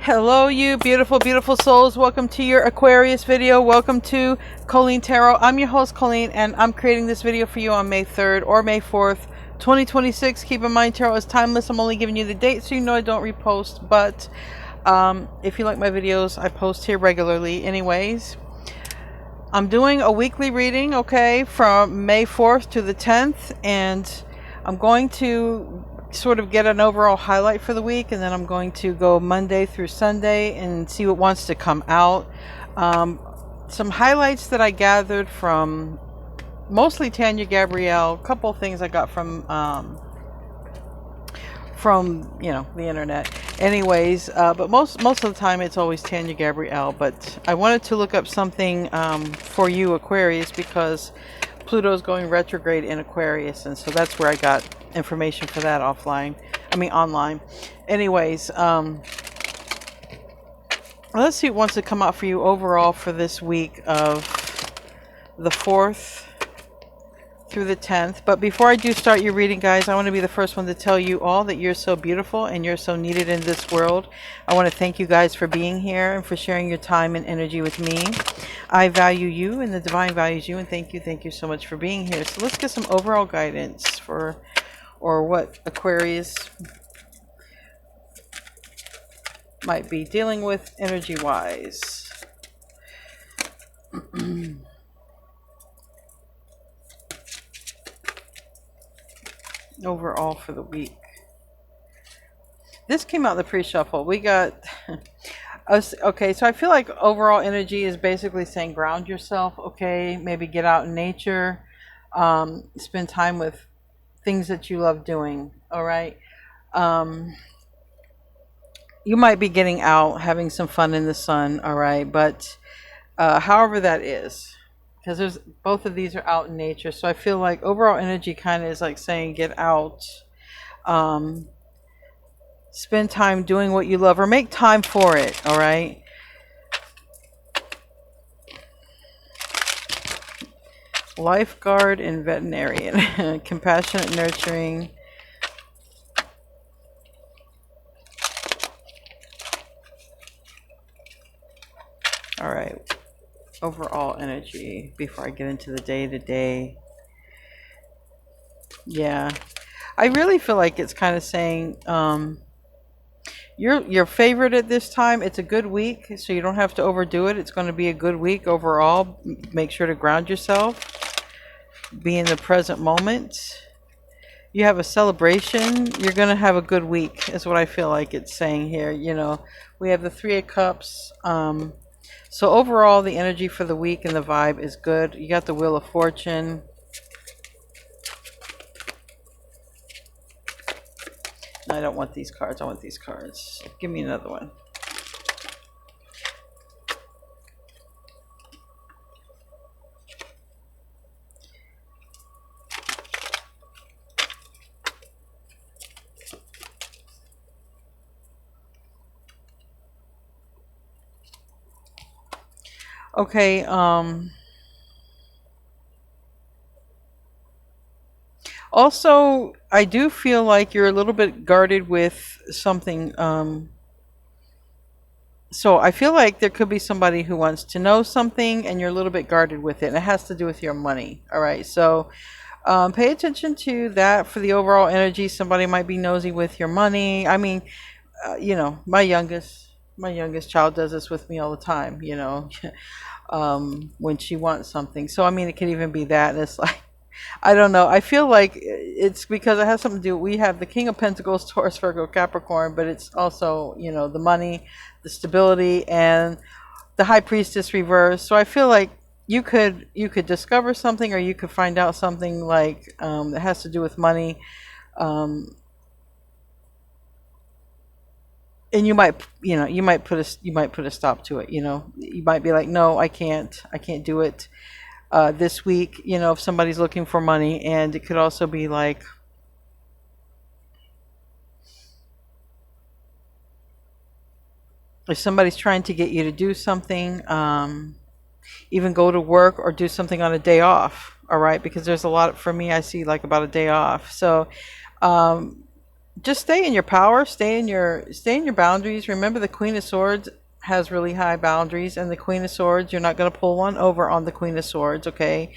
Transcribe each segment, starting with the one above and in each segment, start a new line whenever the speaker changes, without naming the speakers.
Hello, you beautiful, beautiful souls. Welcome to your Aquarius video. Welcome to Colleen Tarot. I'm your host, Colleen, and I'm creating this video for you on May 3rd or May 4th, 2026. Keep in mind, tarot is timeless. I'm only giving you the date so you know I don't repost. But if you like my videos, I post here regularly anyways. I'm doing a weekly reading, okay, from May 4th to the 10th. And I'm going to sort of get an overall highlight for the week, and then I'm going to go Monday through Sunday and see what wants to come out. Some highlights that I gathered from mostly Tanya Gabrielle, a couple of things I got from the internet anyways, but most of the time it's always Tanya Gabrielle. But I wanted to look up something for you Aquarius, because Pluto is going retrograde in Aquarius, and so that's where I got information for that online. Anyways, let's see what wants to come out for you overall for this week of the 4th through the 10th. But before I do start your reading, guys, I want to be the first one to tell you all that you're so beautiful and you're so needed in this world. I want to thank you guys for being here and for sharing your time and energy with me. I value you and the divine values you, and thank you so much for being here. So let's get some overall guidance for, or what Aquarius might be dealing with energy wise. Overall for the week. This came out in the pre-shuffle. We got okay, so I feel like overall energy is basically saying ground yourself, okay? Maybe get out in nature, spend time with things that you love doing, all right? You might be getting out, having some fun in the sun, all right? But however that is, because there's both of these are out in nature, so I feel like overall energy kind of is like saying get out, spend time doing what you love, or make time for it, all right? Lifeguard and veterinarian. Compassionate, nurturing. All right, overall energy before I get into the day-to-day. Yeah, I really feel like it's kind of saying you're favored at this time. It's a good week, so you don't have to overdo it. It's going to be a good week overall. Make sure to ground yourself, be in the present moment. You have a celebration. You're going to have a good week is what I feel like it's saying here. You know, we have the 3 of Cups. So overall, the energy for the week and the vibe is good. You got the Wheel of Fortune. No, I don't want these cards. I want these cards. Give me another one. Okay, also, I do feel like you're a little bit guarded with something. So I feel like there could be somebody who wants to know something and you're a little bit guarded with it. And it has to do with your money. All right. So pay attention to that for the overall energy. Somebody might be nosy with your money. I mean, you know, my youngest child does this with me all the time, you know, when she wants something. So, I mean, it could even be that. And it's like, I don't know. I feel like it's because it has something to do. We have the King of Pentacles, Taurus, Virgo, Capricorn, but it's also, you know, the money, the stability, and the High Priestess reverse. So I feel like you could discover something, or you could find out something like that has to do with money, and you might put a stop to it. You know, you might be like, no, I can't do it. This week, you know, if somebody's looking for money. And it could also be like, if somebody's trying to get you to do something, even go to work or do something on a day off, all right? Because there's a lot, for me, I see like about a day off. So just stay in your power, stay in your boundaries. Remember, the Queen of Swords has really high boundaries, and the Queen of Swords, you're not going to pull one over on the Queen of Swords, okay?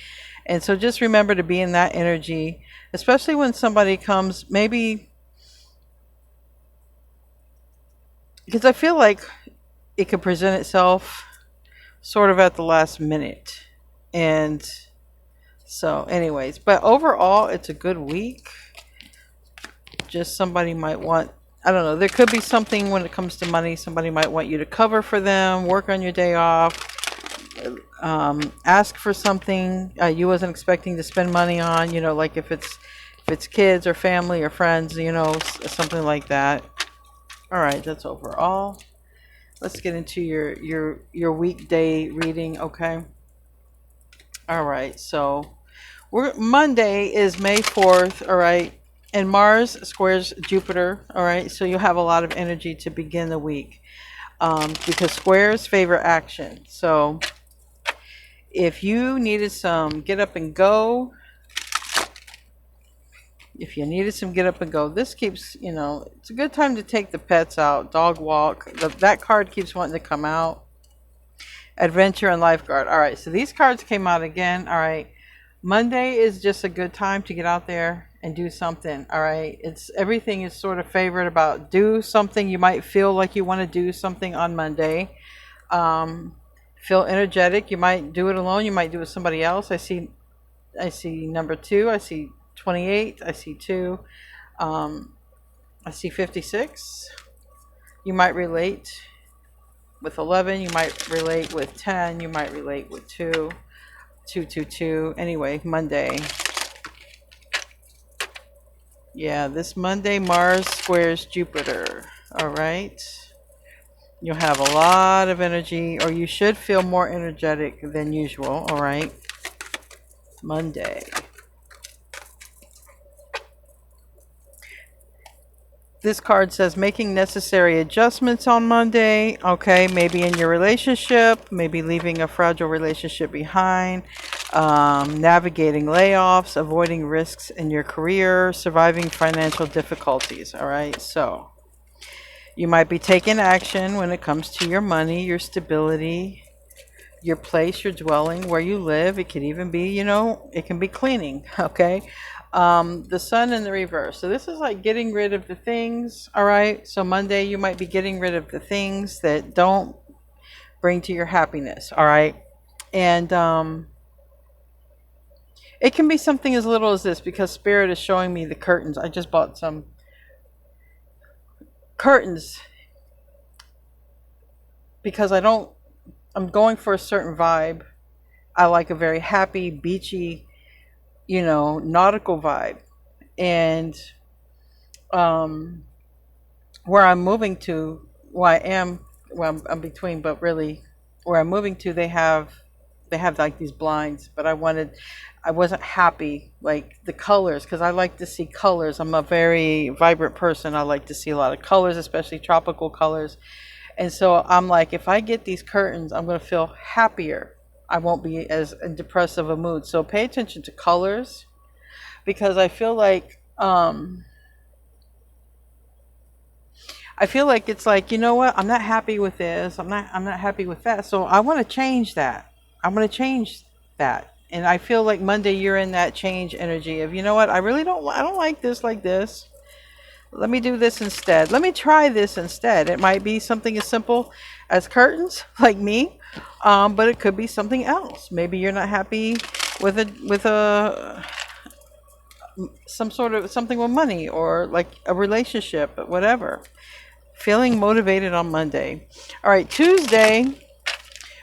And so just remember to be in that energy, especially when somebody comes, maybe because I feel like it could present itself sort of at the last minute. And so, anyways, but overall, it's a good week. Just somebody might want, I don't know, there could be something when it comes to money. Somebody might want you to cover for them, work on your day off, ask for something you wasn't expecting to spend money on, you know, like if it's kids or family or friends, you know, something like that. All right, that's overall. Let's get into your weekday reading, okay? All right, so Monday is May 4th, all right? And Mars squares Jupiter, all right? So you'll have a lot of energy to begin the week because squares favor action. So if you needed some get up and go, this keeps, you know, it's a good time to take the pets out, dog walk. That card keeps wanting to come out. Adventure and lifeguard. All right, so these cards came out again. All right. Monday is just a good time to get out there and do something. All right. Everything is sort of favored about do something. You might feel like you want to do something on Monday. Feel energetic. You might do it alone. You might do it with somebody else. I see number 2. I see 28. I see 2. I see 56. You might relate with 11. You might relate with 10. You might relate with 2. 222. Anyway, Monday. Yeah, this Monday, Mars squares Jupiter. All right. You'll have a lot of energy, or you should feel more energetic than usual. All right. Monday. This card says making necessary adjustments on Monday. Okay, maybe in your relationship, maybe leaving a fragile relationship behind, navigating layoffs, avoiding risks in your career, surviving financial difficulties. All right, so you might be taking action when it comes to your money, your stability, your place, your dwelling, where you live. It could even be, you know, it can be cleaning. Okay. The sun in the reverse. So this is like getting rid of the things. All right. So Monday, you might be getting rid of the things that don't bring to your happiness. All right. And it can be something as little as this, because Spirit is showing me the curtains. I just bought some curtains because I'm going for a certain vibe. I like a very happy, beachy, you know, nautical vibe. And where I'm moving to, I'm between, but really where I'm moving to, they have like these blinds, but I wasn't happy, like the colors, because I like to see colors. I'm a very vibrant person. I like to see a lot of colors, especially tropical colors. And so I'm like, if I get these curtains, I'm going to feel happier. I won't be as in depressive a mood. So pay attention to colors, because I feel like it's like, you know what? I'm not happy with this. I'm not happy with that. So I want to change that. I'm going to change that. And I feel like Monday you're in that change energy of, you know what? I don't like this like this. Let me do this instead. Let me try this instead. It might be something as simple as curtains, like me, but it could be something else. Maybe you're not happy with some sort of something with money, or like a relationship, whatever. Feeling motivated on Monday. All right, Tuesday,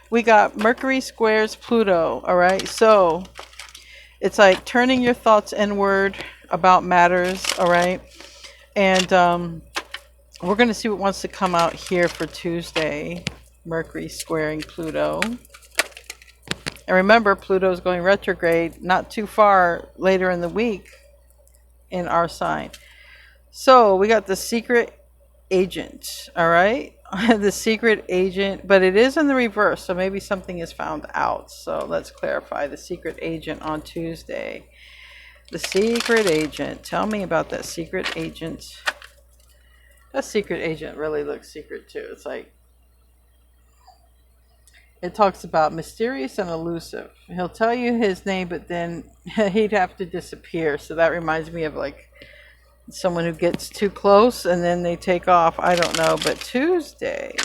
we got Mercury squares Pluto. All right, so it's like turning your thoughts inward about matters. All right. And we're going to see what wants to come out here for Tuesday. Mercury squaring Pluto. And remember, Pluto is going retrograde not too far later in the week in our sign. So we got the secret agent. All right. The secret agent, but it is in the reverse. So maybe something is found out. So let's clarify the secret agent on Tuesday. The secret agent. Tell me about that secret agent. That secret agent really looks secret too. It's like it talks about mysterious and elusive. He'll tell you his name, but then he'd have to disappear. So that reminds me of like someone who gets too close and then they take off. I don't know, but Tuesday,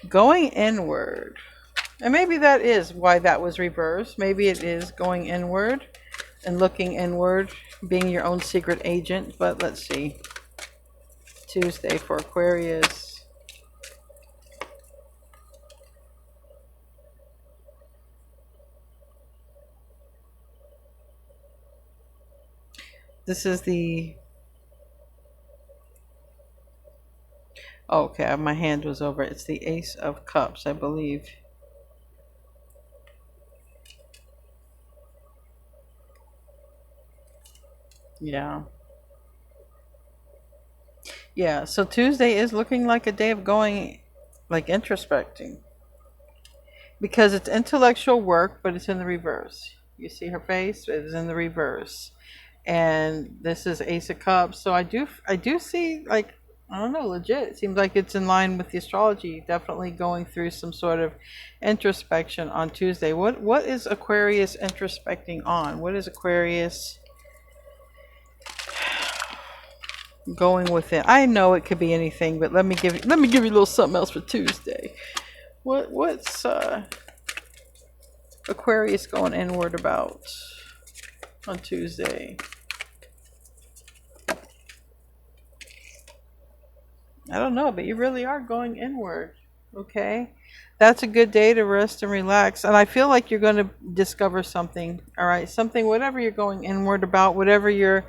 going inward. And maybe that is why that was reversed. Maybe it is going inward and looking inward, being your own secret agent. But let's see. Tuesday for Aquarius. This is the... Okay, my hand was over. It's the Ace of Cups, I believe. Yeah. Yeah, so Tuesday is looking like a day of going, like, introspecting. Because it's intellectual work, but it's in the reverse. You see her face? It is in the reverse. And this is Ace of Cups. So I do see, like, I don't know, legit. It seems like it's in line with the astrology. Definitely going through some sort of introspection on Tuesday. What is Aquarius introspecting on? What is Aquarius going within? I know it could be anything, but let me give you a little something else for Tuesday. What's Aquarius going inward about on Tuesday? I don't know, but you really are going inward. Okay, that's a good day to rest and relax, and I feel like you're going to discover something. All right, something, whatever you're going inward about, whatever you're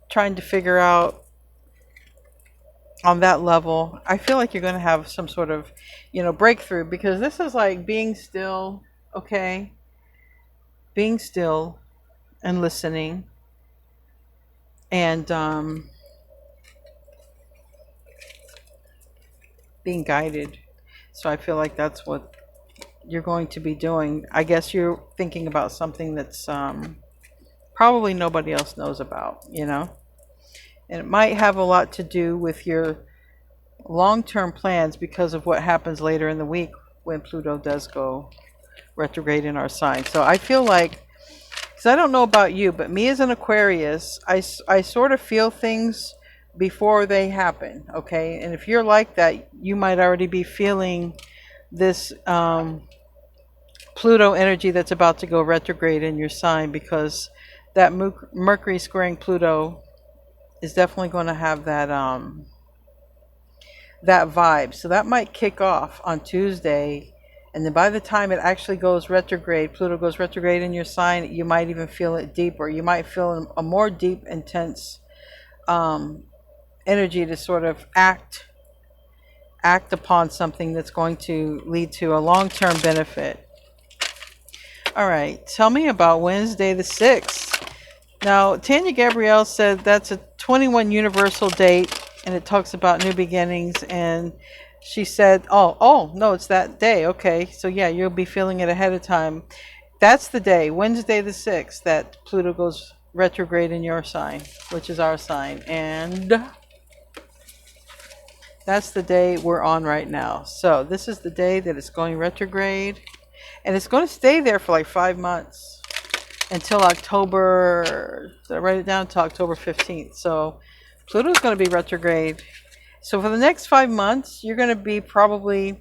trying to figure out on that level, I feel like you're going to have some sort of, breakthrough, because this is like being still. Okay, being still and listening, and being guided. So I feel like that's what you're going to be doing. I guess you're thinking about something that's probably nobody else knows about, and it might have a lot to do with your long-term plans because of what happens later in the week when Pluto does go retrograde in our sign. So I feel like, because I don't know about you, but me as an Aquarius, I sort of feel things before they happen. Okay, and if you're like that, you might already be feeling this Pluto energy that's about to go retrograde in your sign, because that Mercury squaring Pluto is definitely going to have that that vibe. So that might kick off on Tuesday, and then by the time it actually goes retrograde, Pluto goes retrograde in your sign, you might even feel it deeper. You might feel a more deep, intense energy to sort of act upon something that's going to lead to a long-term benefit. All right, tell me about Wednesday the 6th. Now, Tanya Gabrielle said that's a 21 universal date, and it talks about new beginnings, and she said, oh no, it's that day. Okay, so yeah, you'll be feeling it ahead of time. That's the day, Wednesday the 6th, that Pluto goes retrograde in your sign, which is our sign, and that's the day we're on right now. So this is the day that it's going retrograde, and it's going to stay there for like 5 months until October. Did I write it down? Until October 15th. So Pluto's going to be retrograde. So for the next 5 months, you're going to be probably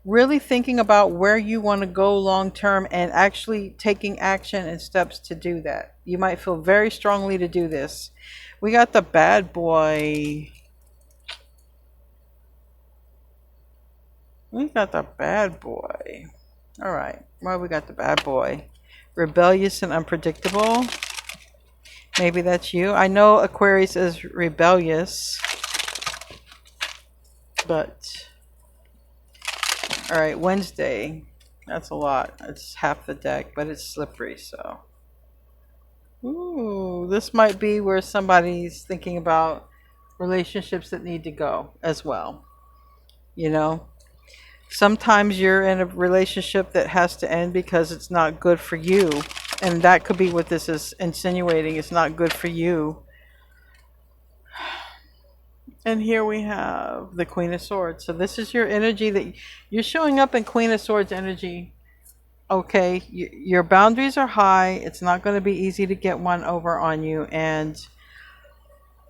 really thinking about where you want to go long term and actually taking action and steps to do that. You might feel very strongly to do this. We got the bad boy. We got the bad boy. All right. Well, we got the bad boy. Rebellious and unpredictable. Maybe that's you. I know Aquarius is rebellious. But, all right, Wednesday. That's a lot. It's half the deck, but it's slippery, so. Ooh, this might be where somebody's thinking about relationships that need to go as well. Sometimes you're in a relationship that has to end because it's not good for you. And that could be what this is insinuating. It's not good for you. And here we have the Queen of Swords. So this is your energy that you're showing up in Queen of Swords energy. Okay, your boundaries are high. It's not going to be easy to get one over on you. And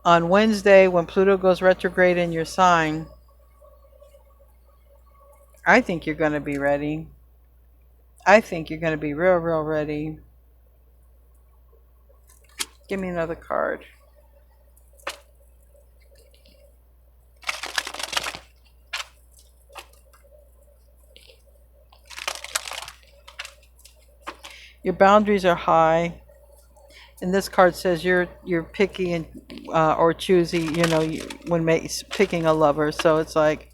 on Wednesday, when Pluto goes retrograde in your sign, I think you're going to be ready. I think you're going to be real, real ready. Give me another card. Your boundaries are high. And this card says you're picky and or choosy, you know, when picking a lover. So it's like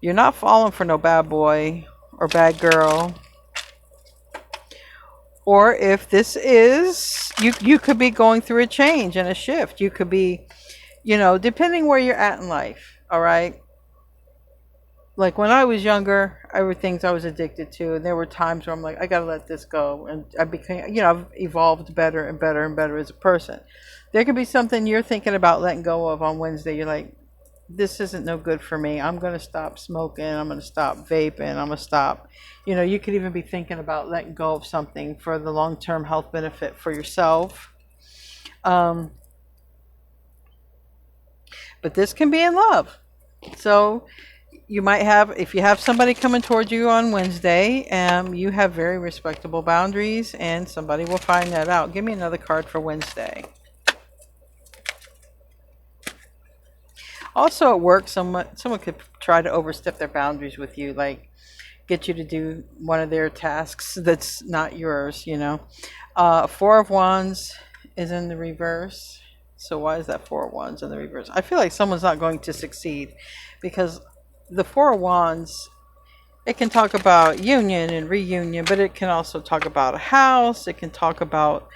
you're not falling for no bad boy or bad girl. Or if this is, you could be going through a change and a shift. You could be, you know, depending where you're at in life. All right. Like when I was younger, there were things I was addicted to, and there were times where I'm like, I gotta let this go, and I became, you know, I've evolved better and better and better as a person. There could be something you're thinking about letting go of on Wednesday. You're like, this isn't no good for me. I'm gonna stop smoking. I'm gonna stop vaping. I'm gonna stop. You know, you could even be thinking about letting go of something for the long-term health benefit for yourself. But this can be in love. So you might have, if you have somebody coming towards you on Wednesday, you have very respectable boundaries, and somebody will find that out. Give me another card for Wednesday. Also at work, someone could try to overstep their boundaries with you, like get you to do one of their tasks that's not yours, you know. Four of Wands is in the reverse. So why is that Four of Wands in the reverse? I feel like someone's not going to succeed, because the Four of Wands, it can talk about union and reunion, but it can also talk about a house. It can talk about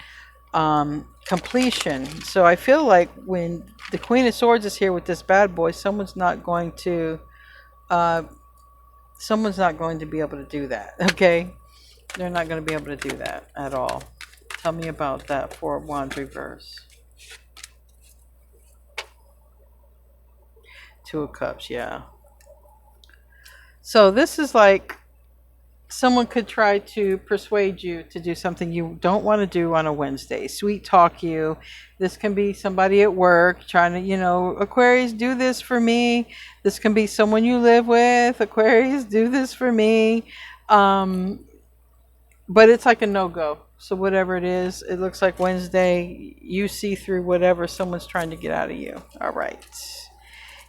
completion. So I feel like when the Queen of Swords is here with this bad boy, someone's not going to be able to do that. Okay, they're not going to be able to do that at all. Tell me about that Four of Wands reverse. Two of Cups, yeah. So this is like someone could try to persuade you to do something you don't want to do on a Wednesday. Sweet talk you. This can be somebody at work trying to, you know, Aquarius, do this for me. This can be someone you live with. Aquarius, do this for me. But it's like a no-go. So whatever it is, it looks like Wednesday, you see through whatever someone's trying to get out of you. All right.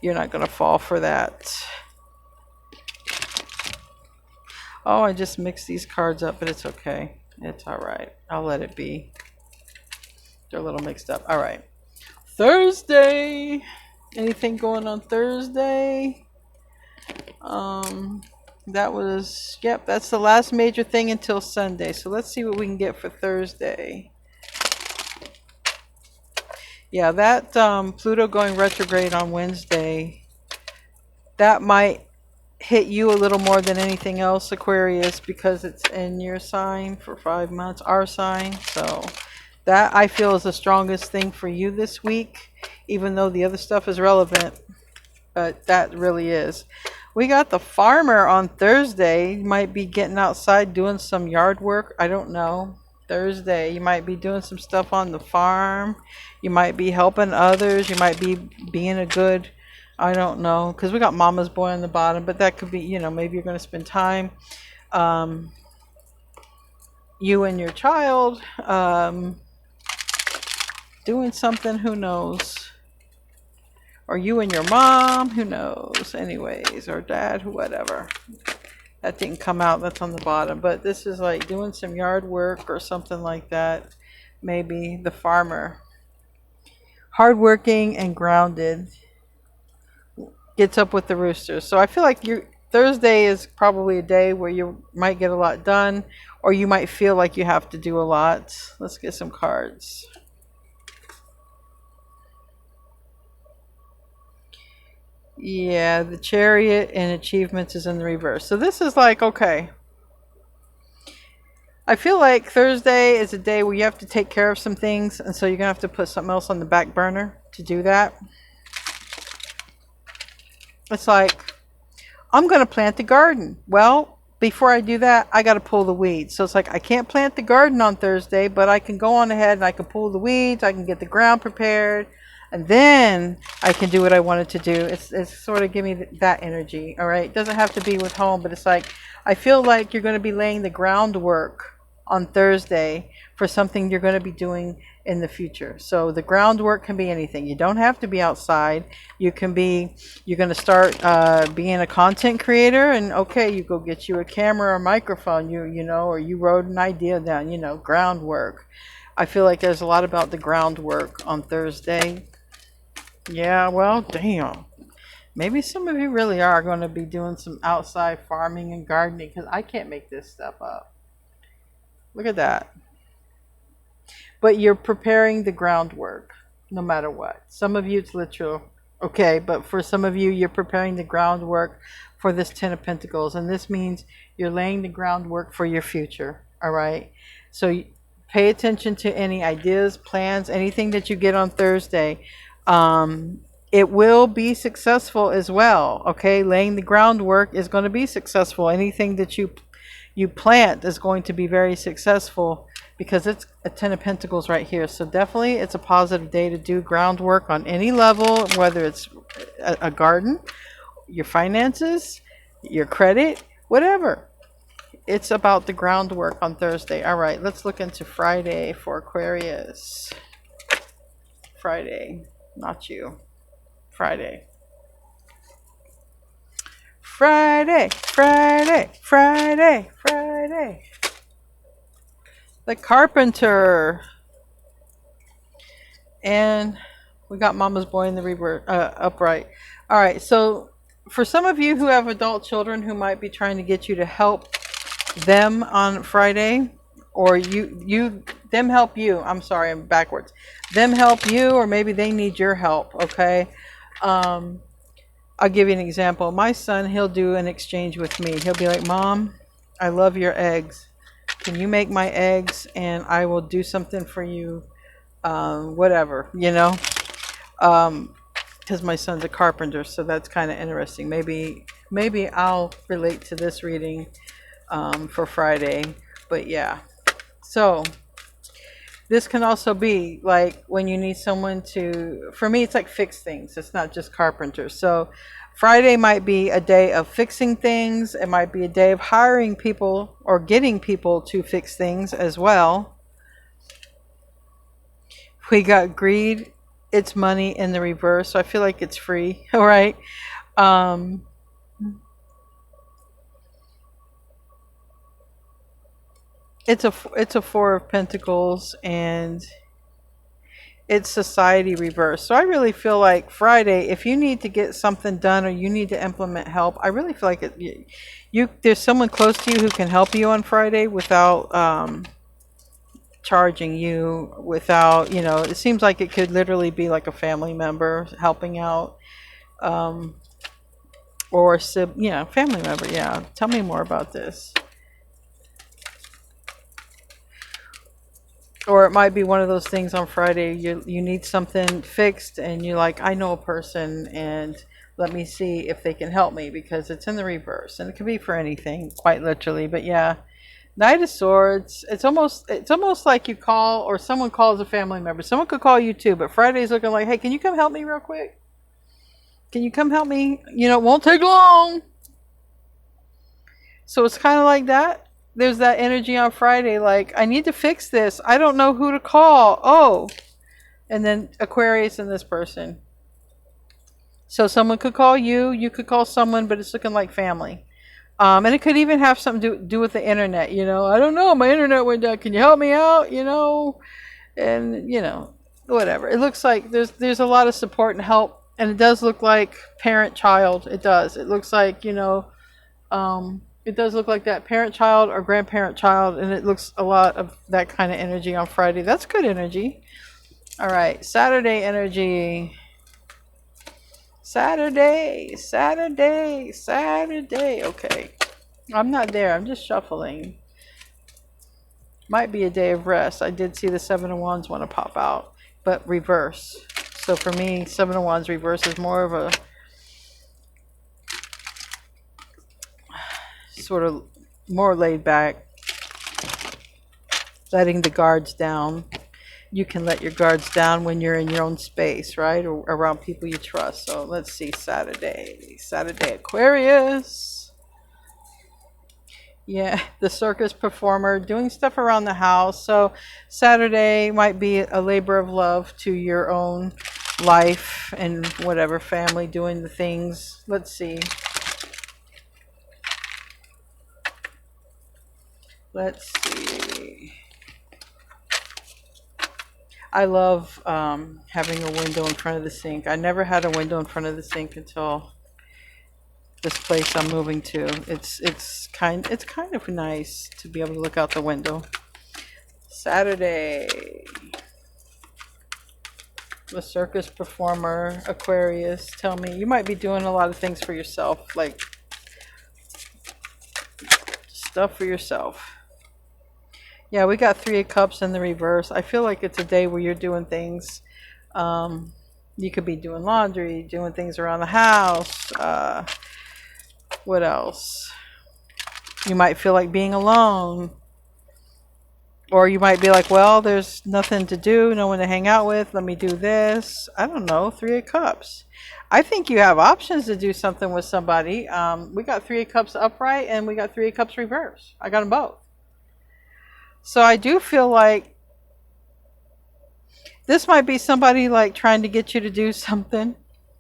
You're not going to fall for that. Oh, I just mixed these cards up, but it's okay. It's all right. I'll let it be. They're a little mixed up. All right. Thursday. Anything going on Thursday? That was, yep, that's the last major thing until Sunday. So let's see what we can get for Thursday. Yeah, that Pluto going retrograde on Wednesday, that might hit you a little more than anything else, Aquarius, because it's in your sign for 5 months, our sign. So that I feel is the strongest thing for you this week, even though the other stuff is relevant, but that really is. We got the farmer on Thursday. You might be getting outside doing some yard work. I don't know. Thursday, you might be doing some stuff on the farm. You might be helping others. You might be being a good, I don't know, because we got mama's boy on the bottom, but that could be, you know, maybe you're going to spend time, you and your child, doing something, who knows, or you and your mom, who knows, anyways, or dad, whatever. That didn't come out, that's on the bottom, but this is like doing some yard work or something like that. Maybe the farmer, hardworking and grounded, gets up with the roosters. So I feel like Thursday is probably a day where you might get a lot done, or you might feel like you have to do a lot. Let's get some cards. Yeah, the Chariot and achievements is in the reverse. So this is like, okay, I feel like Thursday is a day where you have to take care of some things, and so you're gonna have to put something else on the back burner to do that. It's like, I'm going to plant the garden. Well, before I do that, I got to pull the weeds. So it's like, I can't plant the garden on Thursday, but I can go on ahead and I can pull the weeds. I can get the ground prepared. And then I can do what I wanted to do. It's sort of give me that energy. All right. It doesn't have to be with home, but it's like, I feel like you're going to be laying the groundwork on Thursday for something you're going to be doing in the future. So the groundwork can be anything. You don't have to be outside. You're going to start being a content creator, and okay, you go get you a camera or microphone, or you wrote an idea down, groundwork. I feel like there's a lot about the groundwork on Thursday. Yeah, well, damn. Maybe some of you really are going to be doing some outside farming and gardening, because I can't make this stuff up. Look at that. But you're preparing the groundwork no matter what. Some of you it's literal, okay, but for some of you, you're preparing the groundwork for this Ten of Pentacles. And this means you're laying the groundwork for your future, all right? So pay attention to any ideas, plans, anything that you get on Thursday. It will be successful as well, okay? Laying the groundwork is going to be successful. Anything that you plant is going to be very successful, because it's a Ten of Pentacles right here. So definitely it's a positive day to do groundwork on any level, whether it's a garden, your finances, your credit, whatever. It's about the groundwork on Thursday. All right, let's look into Friday for Aquarius. Friday, not you. Friday. Friday, Friday, Friday, Friday. The Carpenter. And we got Mama's Boy in the reverse, upright. All right, so for some of you who have adult children who might be trying to get you to help them on Friday, or them help you. I'm sorry, I'm backwards. Them help you, or maybe they need your help, okay? I'll give you an example. My son, he'll do an exchange with me. He'll be like, Mom, I love your eggs. Can you make my eggs and I will do something for you? Whatever, because my son's a carpenter, so that's kind of interesting. Maybe I'll relate to this reading for Friday, but yeah. So this can also be like when you need someone to, for me, it's like fix things. It's not just carpenter. So Friday might be a day of fixing things. It might be a day of hiring people or getting people to fix things as well. We got greed. It's money in the reverse. So I feel like it's free. All right. It's a Four of Pentacles, and it's society reverse. So I really feel like Friday, if you need to get something done or you need to implement help, I really feel like there's someone close to you who can help you on Friday without charging you, without, it seems like it could literally be like a family member helping out, or family member. Yeah, tell me more about this. Or it might be one of those things on Friday, you need something fixed and you're like, I know a person and let me see if they can help me, because it's in the reverse. And it could be for anything, quite literally. But yeah, Knight of Swords, it's almost like you call, or someone calls a family member. Someone could call you too, but Friday's looking like, hey, can you come help me real quick? Can you come help me? It won't take long. So it's kind of like that. There's that energy on Friday, like, I need to fix this. I don't know who to call. Oh, and then Aquarius and this person. So someone could call you, you could call someone, but it's looking like family. And it could even have something to do with the internet. I don't know, my internet went down. Can you help me out? And whatever. It looks like there's a lot of support and help, and it does look like parent-child. It does. It looks like it does look like that parent-child or grandparent-child, and it looks a lot of that kind of energy on Friday. That's good energy. All right, Saturday energy. Saturday. Okay. I'm not there. I'm just shuffling. Might be a day of rest. I did see the Seven of Wands want to pop out, but reverse. So for me, Seven of Wands reverse is more of sort of more laid back, letting the guards down. You can let your guards down when you're in your own space, right? Or around people you trust. So let's see, Saturday. Saturday, Aquarius. Yeah, the circus performer doing stuff around the house. So Saturday might be a labor of love to your own life and whatever, family, doing the things. Let's see. Let's see. I love having a window in front of the sink. I never had a window in front of the sink until this place I'm moving to. It's kind of nice to be able to look out the window. Saturday. The circus performer, Aquarius. Tell me, you might be doing a lot of things for yourself, like stuff for yourself. Yeah, we got 3 of Cups in the reverse. I feel like it's a day where you're doing things. You could be doing laundry, doing things around the house. What else? You might feel like being alone. Or you might be like, well, there's nothing to do, no one to hang out with. Let me do this. I don't know, 3 of Cups. I think you have options to do something with somebody. We got 3 of Cups upright and we got 3 of Cups reverse. I got them both. So I do feel like this might be somebody like trying to get you to do something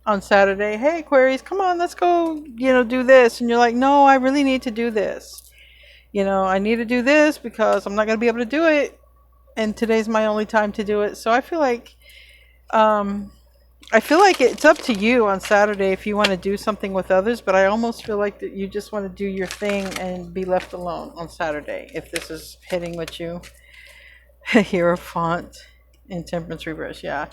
on Saturday. Hey, Aquarius, come on, let's go, do this. And you're like, no, I really need to do this. I need to do this because I'm not going to be able to do it. And today's my only time to do it. So I feel like it's up to you on Saturday if you want to do something with others, but I almost feel like that you just want to do your thing and be left alone on Saturday, if this is hitting with you. Hierophant in Temperance reverse, yeah.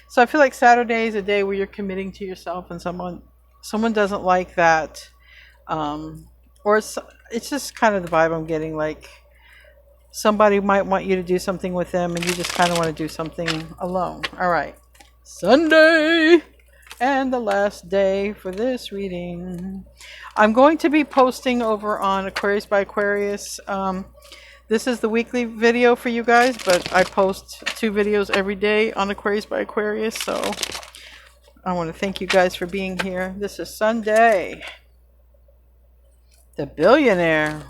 So I feel like Saturday is a day where you're committing to yourself, and someone doesn't like that. Or it's just kind of the vibe I'm getting, like somebody might want you to do something with them and you just kind of want to do something alone. All right. Sunday, and the last day for this reading. I'm going to be posting over on Aquarius by Aquarius. This is the weekly video for you guys, but I post 2 videos every day on Aquarius by Aquarius. So I want to thank you guys for being here. This is Sunday. The billionaire.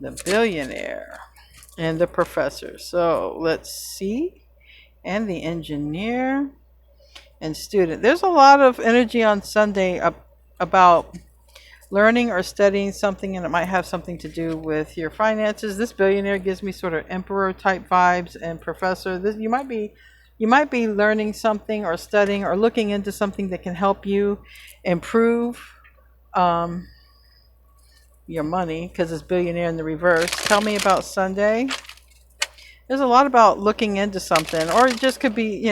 The billionaire. And the professor. So let's see. And the engineer and student. There's a lot of energy on Sunday about learning or studying something, and it might have something to do with your finances. This billionaire gives me sort of emperor type vibes, and professor. You might be learning something or studying or looking into something that can help you improve your money, because it's billionaire in the reverse. Tell me about Sunday. There's a lot about looking into something, or it just could be,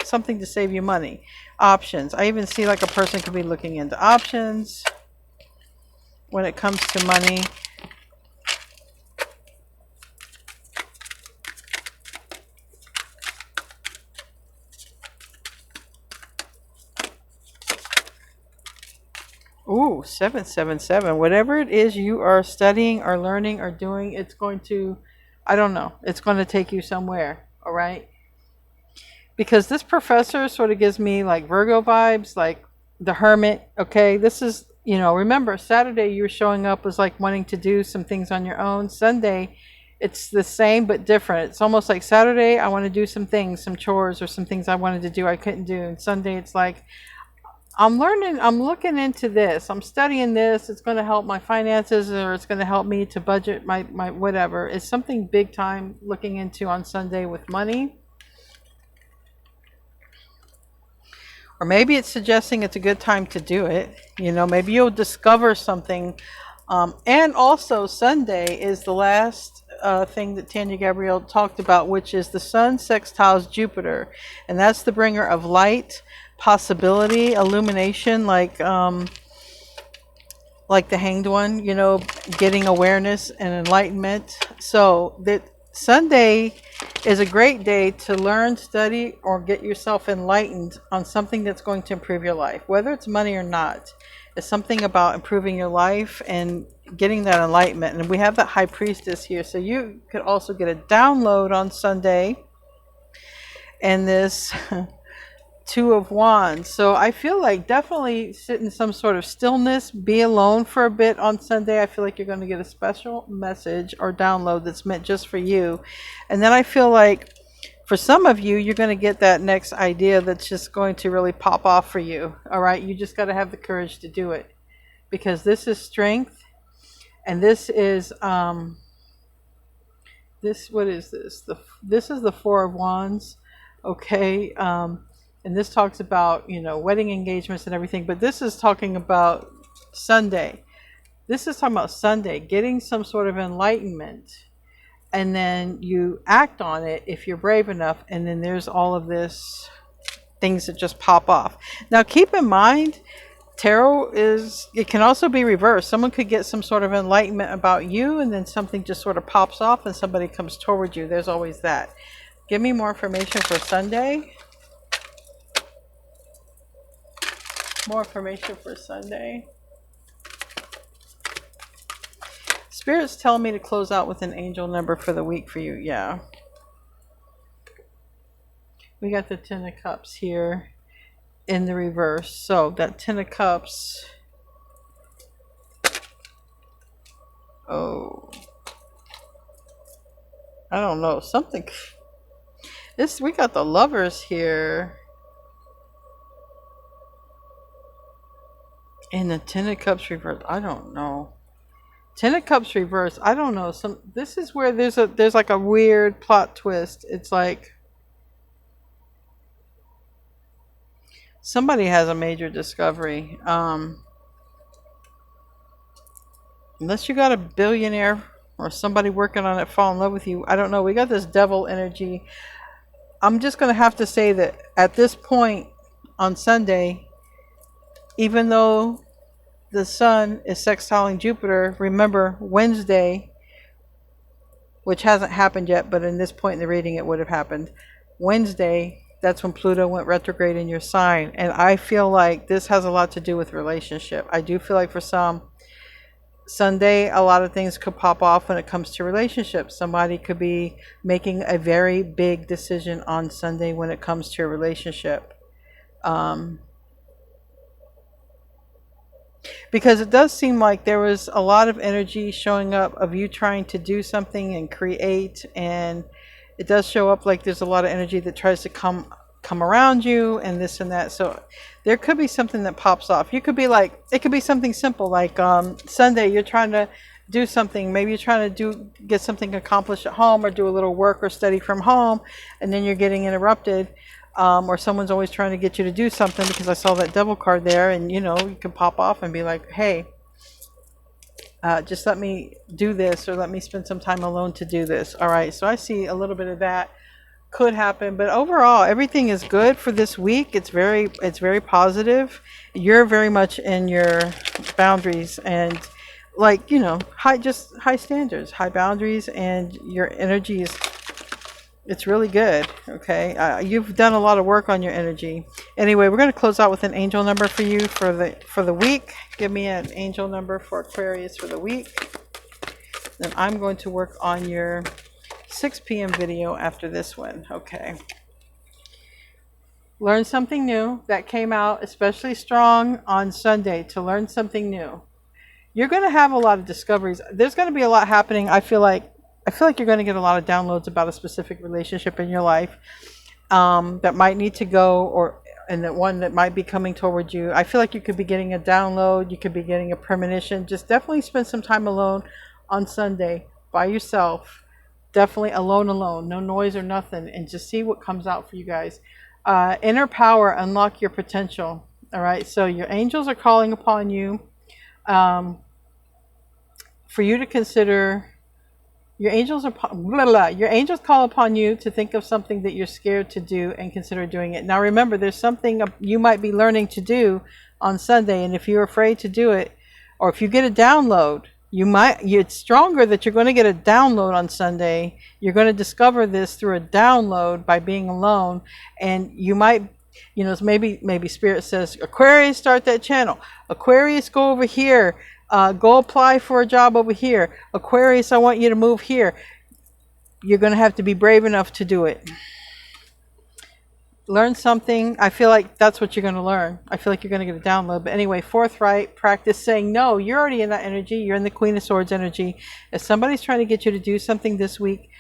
something to save you money. Options. I even see like a person could be looking into options when it comes to money. Ooh, 777. Whatever it is you are studying or learning or doing, it's going to, I don't know, it's going to take you somewhere, all right? Because this professor sort of gives me like Virgo vibes, like the hermit, okay? This is, remember, Saturday you were showing up as like wanting to do some things on your own. Sunday, it's the same but different. It's almost like Saturday, I want to do some things, some chores or some things I wanted to do I couldn't do. And Sunday, it's like, I'm looking into this, I'm studying this, it's going to help my finances, or it's going to help me to budget my whatever. It's something big time looking into on Sunday with money. Or maybe it's suggesting it's a good time to do it. Maybe you'll discover something. And also Sunday is the last thing that Tanya Gabrielle talked about, which is the sun sextiles Jupiter. And that's the bringer of light, possibility, illumination, like the Hanged One, getting awareness and enlightenment. So that Sunday is a great day to learn, study, or get yourself enlightened on something that's going to improve your life, whether it's money or not. It's something about improving your life and getting that enlightenment. And we have that high priestess here, so you could also get a download on Sunday and this Two of Wands. So I feel like definitely sit in some sort of stillness, be alone for a bit on Sunday. I feel like you're going to get a special message or download that's meant just for you. And then I feel like for some of you, you're going to get that next idea that's just going to really pop off for you. All right. You just got to have the courage to do it, because this is strength. And this is, what is this? This is the Four of Wands. Okay. And this talks about, wedding engagements and everything. But this is talking about Sunday. This is talking about Sunday, getting some sort of enlightenment. And then you act on it if you're brave enough. And then there's all of this things that just pop off. Now, keep in mind, tarot it can also be reversed. Someone could get some sort of enlightenment about you, and then something just sort of pops off and somebody comes toward you. There's always that. Give me more information for Sunday. More information for Sunday. Spirit's telling me to close out with an angel number for the week for you. Yeah. We got the Ten of Cups here in the reverse. So that Ten of Cups. Oh. I don't know. Something. We got the Lovers here. And the Ten of Cups reverse. I don't know. Ten of Cups reverse. I don't know. This is where there's like a weird plot twist. It's like somebody has a major discovery. Unless you got a billionaire or somebody working on it fall in love with you. I don't know. We got this devil energy. I'm just going to have to say that at this point on Sunday, even though the sun is sextiling Jupiter, remember Wednesday, which hasn't happened yet, but in this point in the reading it would have happened. Wednesday, that's when Pluto went retrograde in your sign. And I feel like this has a lot to do with relationship. I do feel like for some, Sunday, a lot of things could pop off when it comes to relationships. Somebody could be making a very big decision on Sunday when it comes to a relationship. Because it does seem like there was a lot of energy showing up of you trying to do something and create, and it does show up like there's a lot of energy that tries to come around you and this and that. So there could be something that pops off. You could be like, it could be something simple like Sunday you're trying to do something. Maybe you're trying to get something accomplished at home or do a little work or study from home, and then you're getting interrupted. Or someone's always trying to get you to do something, because I saw that devil card there, and you can pop off and be like, hey, just let me do this, or let me spend some time alone to do this. All right, so I see a little bit of that could happen, but overall everything is good for this week. It's very positive. You're very much in your boundaries, and like high standards, high boundaries, and your energy is, it's really good. Okay, you've done a lot of work on your energy. Anyway, we're going to close out with an angel number for you for the week. Give me an angel number for Aquarius for the week. Then I'm going to work on your 6 p.m. video after this one. Okay. Learn something new. That came out especially strong on Sunday, to learn something new. You're going to have a lot of discoveries. There's going to be a lot happening. I feel like you're going to get a lot of downloads about a specific relationship in your life that might need to go, and that one that might be coming toward you. I feel like you could be getting a download. You could be getting a premonition. Just definitely spend some time alone on Sunday by yourself. Definitely alone, no noise or nothing, and just see what comes out for you guys. Inner power, unlock your potential. All right, so your angels are calling upon you for you to consider. Your angels call upon you to think of something that you're scared to do and consider doing it. Now remember, there's something you might be learning to do on Sunday, and if you're afraid to do it, or if you get a download It's stronger that you're going to get a download on Sunday. You're going to discover this through a download by being alone, and you might, maybe Spirit says, Aquarius, start that channel. Aquarius, go over here. Go apply for a job over here. Aquarius, I want you to move here. You're going to have to be brave enough to do it. Learn something. I feel like that's what you're going to learn. I feel like you're going to get a download. But anyway, forthright, practice saying no. You're already in that energy. You're in the Queen of Swords energy. If somebody's trying to get you to do something this week,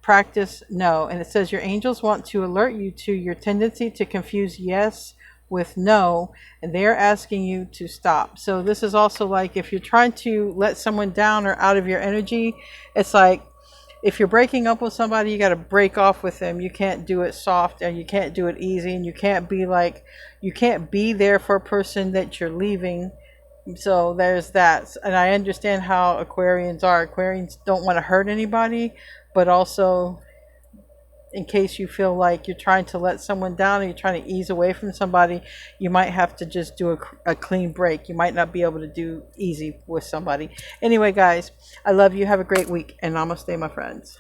practice no. And it says your angels want to alert you to your tendency to confuse yes with no, and they're asking you to stop. So this is also like if you're trying to let someone down or out of your energy, it's like if you're breaking up with somebody, you got to break off with them. You can't do it soft, and you can't do it easy, and you can't be there for a person that you're leaving. So there's that. And I understand how Aquarians are. Aquarians don't want to hurt anybody, but also in case you feel like you're trying to let someone down or you're trying to ease away from somebody, you might have to just do a clean break. You might not be able to do easy with somebody. Anyway, guys, I love you. Have a great week, and namaste, my friends.